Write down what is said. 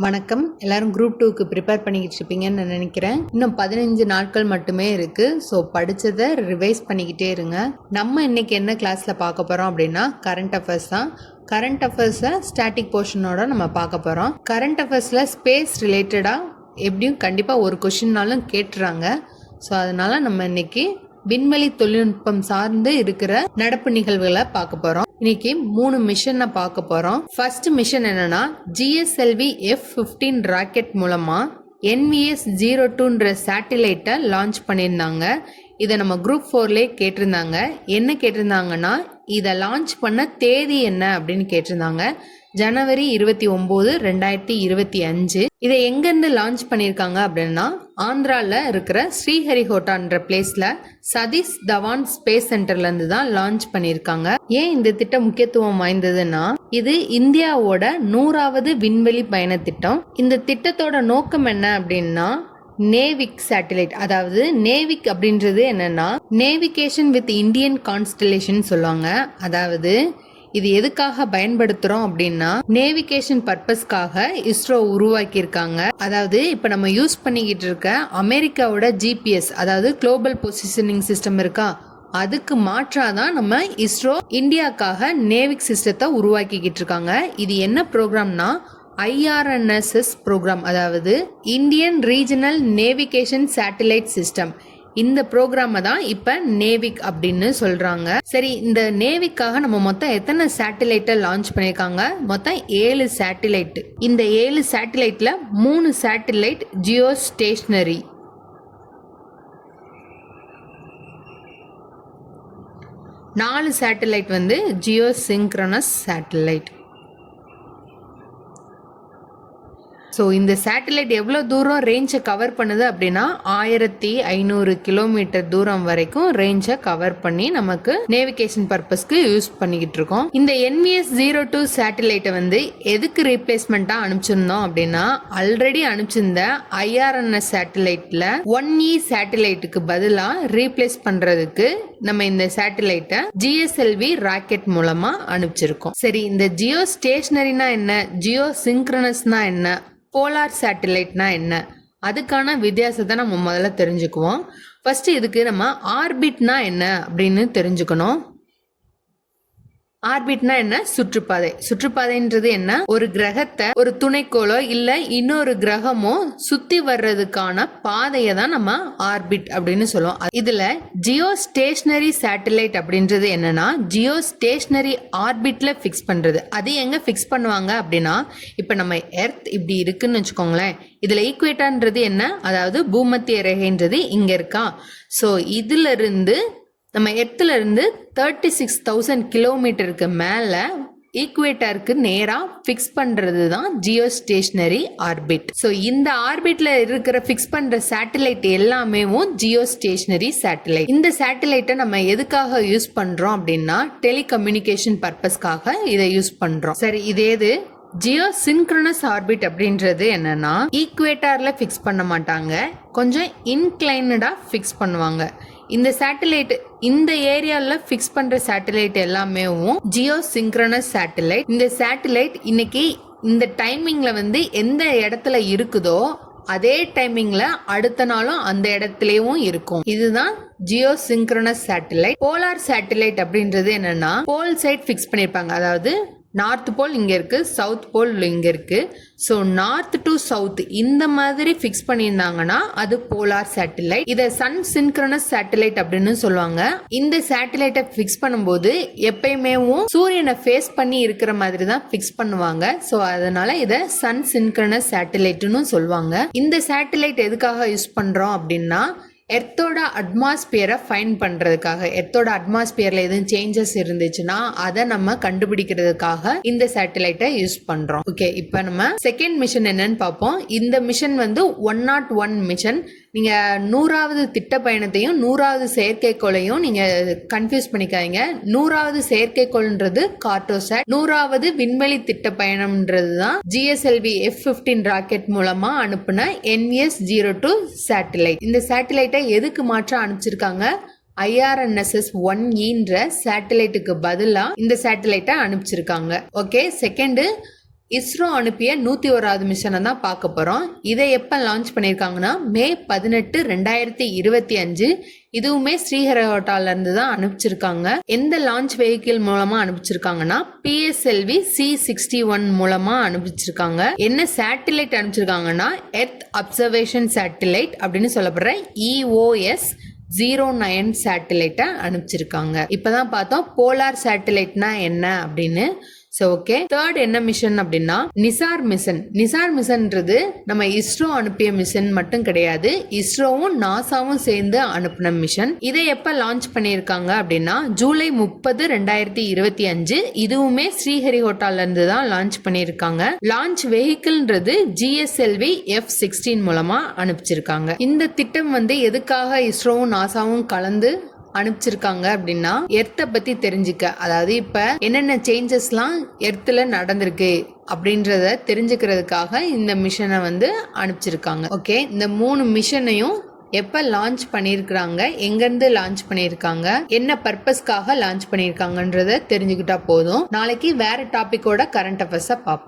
வணக்கம். எல்லாரும் குரூப் 2க்கு ப்ரிப்பேர் பண்ணிக்கிட்டு இருப்பீங்கன்னு நான் நினைக்கிறேன். இன்னும் 15 நாட்கள் மட்டுமே இருக்கு. ஸோ படித்ததை ரிவைஸ் பண்ணிக்கிட்டே இருங்க. நம்ம இன்னைக்கு என்ன கிளாஸில் பார்க்க போகிறோம் அப்படின்னா கரண்ட் அஃபேர்ஸ் தான். கரண்ட் அஃபேர்ஸை ஸ்டாட்டிக் போர்ஷனோட நம்ம பார்க்க போகிறோம். கரண்ட் அஃபேர்ஸில் ஸ்பேஸ் ரிலேட்டடாக எப்படியும் கண்டிப்பாக ஒரு கொஷின்னாலும் கேட்டுறாங்க. ஸோ அதனால் நம்ம இன்னைக்கு விண்வெளி தொழில்நுட்பம் சார்ந்து இருக்கிற நடப்பு நிகழ்வுகளை பார்க்க போறோம். இன்னைக்கு 3 மிஷனை பார்க்க போறோம். ஃபர்ஸ்ட் மிஷன் என்னன்னா GSLV F-15 ராக்கெட் மூலமா NVS-02ன்ற சேட்டிலைட்டை லான்ச் பண்ணியிருந்தாங்க. இதை நம்ம குரூப் 4லே கேட்டிருந்தாங்க. என்ன கேட்டிருந்தாங்கன்னா இதை லான்ச் பண்ண தேதி என்ன அப்படின்னு கேட்டிருந்தாங்க. ஜனவரி 29, 2025. இதை எங்கேருந்து லான்ச் பண்ணியிருக்காங்க அப்படின்னா ஆந்திராவில் இருக்கிற ஸ்ரீஹரிகோட்டான்ற பிளேஸில் சதீஷ் தவான் ஸ்பேஸ் சென்டர்லேருந்து தான் லான்ச் பண்ணியிருக்காங்க. ஏன் இந்த திட்டம் முக்கியத்துவம் வாய்ந்ததுன்னா இது இந்தியாவோட 100வது விண்வெளி பயண திட்டம். இந்த திட்டத்தோட நோக்கம் என்ன அப்படின்னா நேவிக் சேட்டிலைட், அதாவது நேவிக் அப்படின்றது என்னன்னா நேவிகேஷன் வித் இந்தியன் கான்ஸ்டலேஷன் சொல்லுவாங்க. அதாவது இது எதுக்காக பயன்படுத்துறோம் அப்படின்னா நேவிகேஷன் பர்பஸ்க்காக இஸ்ரோ உருவாக்கியிருக்காங்க. அதாவது இப்ப நம்ம யூஸ் பண்ணிக்கிட்டு இருக்க அமெரிக்காவோட GPS, அதாவது குளோபல் பொசிஷனிங் சிஸ்டம் இருக்கா, அதுக்கு மாற்றாதான் நம்ம இஸ்ரோ இந்தியாக்காக நேவிக் சிஸ்டத்தை உருவாக்கிக்கிட்டு இருக்காங்க. இது என்ன ப்ரோக்ராம்னா IRNSS ப்ரோக்ராம், அதாவது Indian regional navigation satellite system. இந்த ப்ரோக்ராமை தான் இப்ப நேவிக் அப்படின்னு சொல்றாங்க. சரி, இந்த நேவிக்காக நம்ம மொத்தம் எத்தனை சேட்டிலைட்டை லான்ச் பண்ணிருக்காங்க? மொத்தம் 7 சேட்டிலைட். இந்த 7 சேட்டிலைட்ல 3 satellite geo stationary, 4 satellite geo synchronous satellite. So இந்த சேட்டலைட் எவ்வளோ தூரம் ரேஞ்சை கவர் பண்ணுது அப்படின்னா 1500 கிலோமீட்டர் தூரம் வரைக்கும் ரேஞ்சை கவர் பண்ணி நமக்கு நேவிகேஷன் பர்பஸ்க்கு யூஸ் பண்ணிக்கிட்டு இருக்கோம். இந்த NVS-02 சேட்டலைட்டை எதுக்கு ரீப்ளேஸ்மெண்ட்டாக அனுப்பிச்சிருந்தோம் அப்படின்னா ஆல்ரெடி அனுப்பிச்சிருந்த IRNS சேட்டலைட்டில் 1E சேட்டலைட்டுக்கு பதிலாக ரீப்ளேஸ் பண்ணுறதுக்கு நம்ம இந்த சேட்டலைட்டை GSLV ராக்கெட் மூலமா அனுப்பிச்சிருக்கோம். சரி, இந்த ஜியோ ஸ்டேஷனரினா என்ன, ஜியோ சிங்க்ரனஸ்னா என்ன, போலார் சேட்டலைட்னா என்ன, அதுக்கான வித்தியாசத்தை நம்ம முதல்ல தெரிஞ்சுக்குவோம். ஃபர்ஸ்ட் இதுக்கு நம்ம ஆர்பிட்னா என்ன அப்படின்னு தெரிஞ்சுக்கணும். ஆர்பிட்னா என்ன? சுற்றுப்பாதை. சுற்றுப்பாதைன்றது என்ன? ஒரு கிரகத்தை ஒரு துணைக்கோளோ இல்ல இன்னொரு கிரகமோ சுத்தி வர்றதுக்கான பாதையை தான் நம்ம ஆர்பிட் அப்படின்னு சொல்லுவோம். இதுல ஜியோ ஸ்டேஷனரி சேட்டலைட் அப்படின்றது என்னன்னா ஜியோ ஸ்டேஷனரி ஆர்பிட்ல பிக்ஸ் பண்றது. அது எங்க பிக்ஸ் பண்ணுவாங்க அப்படின்னா இப்ப நம்ம எர்த் இப்படி இருக்குன்னு வச்சுக்கோங்களேன். இதுல ஈக்குவேட்டர்ன்றது என்ன? அதாவது பூமத்திய ரேகைன்றது இங்க இருக்கா. ஸோ இதுல இருந்து நம்ம எர்த்துல இருந்து 36,000 கிலோமீட்டருக்கு மேல ஈக்குவேட்டருக்கு நேரா பிக்ஸ் பண்றது தான் ஜியோ ஸ்டேஷனரி ஆர்பிட். ஸோ இந்த ஆர்பிட்ல இருக்கிற பிக்ஸ் பண்ற சேட்டலைட் எல்லாமே ஜியோ ஸ்டேஷனரி சேட்டலைட். இந்த சேட்டலைட்டை நம்ம எதுக்காக யூஸ் பண்றோம் அப்படின்னா டெலிகம்யூனிகேஷன் பர்பஸ்க்காக இதை யூஸ் பண்றோம். சரி, இதே ஜியோ சிங்க்ரனஸ் ஆர்பிட் அப்படின்றது என்னன்னா ஈக்குவேட்டர்ல பிக்ஸ் பண்ண மாட்டாங்க, கொஞ்சம் இன்க்ளைனடா பிக்ஸ் பண்ணுவாங்க. இந்த சேட்டலைட் இந்த ஏரியால பிக்ஸ் பண்ற சேட்டலைட் எல்லாமே ஜியோ சிங்க்ரனஸ் சேட்டலைட். இந்த சேட்டலைட் இன்னைக்கு இந்த டைமிங்ல எந்த இடத்துல இருக்குதோ அதே டைமிங்ல அடுத்த நாளும் அந்த இடத்துலயும் இருக்கும். இதுதான் Jio synchronous satellite. Polar satellite அப்படின்றது என்னன்னா போல் சைட் பிக்ஸ் பண்ணிருப்பாங்க. அதாவது நார்த் போல் இங்க இருக்கு, சவுத் போல் இங்க இருக்கு. ஸோ நார்த் டு சவுத் இந்த மாதிரி பிக்ஸ் பண்ணியிருந்தாங்கன்னா அது போலார் சேட்டலைட். இதை சன் சின்க்ரனஸ் சேட்டலைட் அப்படின்னு சொல்லுவாங்க. இந்த சேட்டலைட்டை பிக்ஸ் பண்ணும்போது எப்பயுமே சூரியனை ஃபேஸ் பண்ணி இருக்கிற மாதிரி தான் பிக்ஸ் பண்ணுவாங்க. ஸோ அதனால இதை சன் சின்க்ரனஸ் சேட்டலைட்னு சொல்லுவாங்க. இந்த சேட்டலைட் எதுக்காக யூஸ் பண்றோம் அப்படின்னா எர்த்தோட அட்மாஸ்பியரை ஃபைண்ட் பண்றதுக்காக. எர்த்தோட அட்மாஸ்பியர்ல எதுவும் சேஞ்சஸ் இருந்துச்சுன்னா அதை நம்ம கண்டுபிடிக்கிறதுக்காக இந்த சேட்டலைட்டை யூஸ் பண்றோம். ஓகே, இப்ப நம்ம செகண்ட் மிஷன் என்னன்னு பார்ப்போம். இந்த மிஷன் 101 மிஷன். நீங்க 100வது திட்ட பயணத்தையும் 100வது செயற்கைக்கோளையும் நீங்க கன்ஃபியூஸ் பண்ணிக்காதீங்க. 100வது செயற்கைக்கோள்ன்றது கார்டோசாட், 100வது விண்வெளி திட்ட பயணம்ன்றது தான் GSLV F-15 ராக்கெட் மூலமா அனுப்புன NVS-02 சேட்டலைட். இந்த சேட்டலைட்டை எதுக்கு மாற்ற அனுப்பிச்சிருக்காங்க? IRNSS 1Eன்ற சேட்டலைட்டுக்கு பதிலா இந்த சேட்டலைட்டை அனுப்பிச்சிருக்காங்க. ஓகே, செகண்ட் இஸ்ரோ அனுப்பிய 101வது மிஷனை தான் பார்க்க போறோம். இதை எப்ப லான்ச் பண்ணிருக்காங்கன்னா மே 18, 2025. இதுவுமே ஸ்ரீஹரிகோட்டால இருந்து தான் அனுப்பிச்சிருக்காங்க. எந்த லான்ச் வெஹிக்கிள் மூலமா அனுப்பிச்சிருக்காங்கன்னா PSLV C61 மூலமா அனுப்பிச்சிருக்காங்க. என்ன சேட்டிலைட் அனுப்பிச்சிருக்காங்கன்னா எர்த் அப்சர்வேஷன் சேட்டிலைட் அப்படின்னு சொல்லப்படுற EOS 09 சேட்டிலைட்டை அனுப்பிச்சிருக்காங்க. இப்பதான் பார்த்தோம் போலார் சேட்டிலைட்னா என்ன அப்படின்னு. ஸோ ஓகே, தேர்ட் என்ன மிஷன் அப்படின்னா நிசார் மிஷன். நிசார் மிஷன்ன்றது நம்ம இஸ்ரோ அனுப்பிய மிஷன் மட்டும் கிடையாது, இஸ்ரோவும் நாசாவும் சேர்ந்து அனுப்பின மிஷன். இதை எப்ப லான்ச் பண்ணியிருக்காங்க அப்படின்னா ஜூலை 30, 2025. இதுவுமே ஸ்ரீஹரிகோட்டால இருந்து தான் லான்ச் பண்ணியிருக்காங்க. லான்ச் வெஹிக்கிள்ன்றது GSLV F-16 மூலமா அனுப்பிச்சிருக்காங்க. இந்த திட்டம் எதுக்காக இஸ்ரோவும் நாசாவும் கலந்து அனுப்பிச்சிருக்காங்க அப்படின்னா எர்த்தை பத்தி தெரிஞ்சுக்க, அதாவது இப்ப என்னென்ன சேஞ்சஸ்லாம் எர்த்துல நடந்திருக்கு அப்படின்றத தெரிஞ்சுக்கிறதுக்காக இந்த மிஷனை அனுப்பிச்சிருக்காங்க. ஓகே, இந்த 3 மிஷனையும் எப்ப லான்ச் பண்ணியிருக்கிறாங்க, எங்கிருந்து லான்ச் பண்ணியிருக்காங்க, என்ன பர்பஸ்க்காக லான்ச் பண்ணியிருக்காங்கன்றத தெரிஞ்சுக்கிட்டா போதும். நாளைக்கு வேற டாபிக்கோட கரண்ட் அஃபேர்ஸை பார்ப்போம்.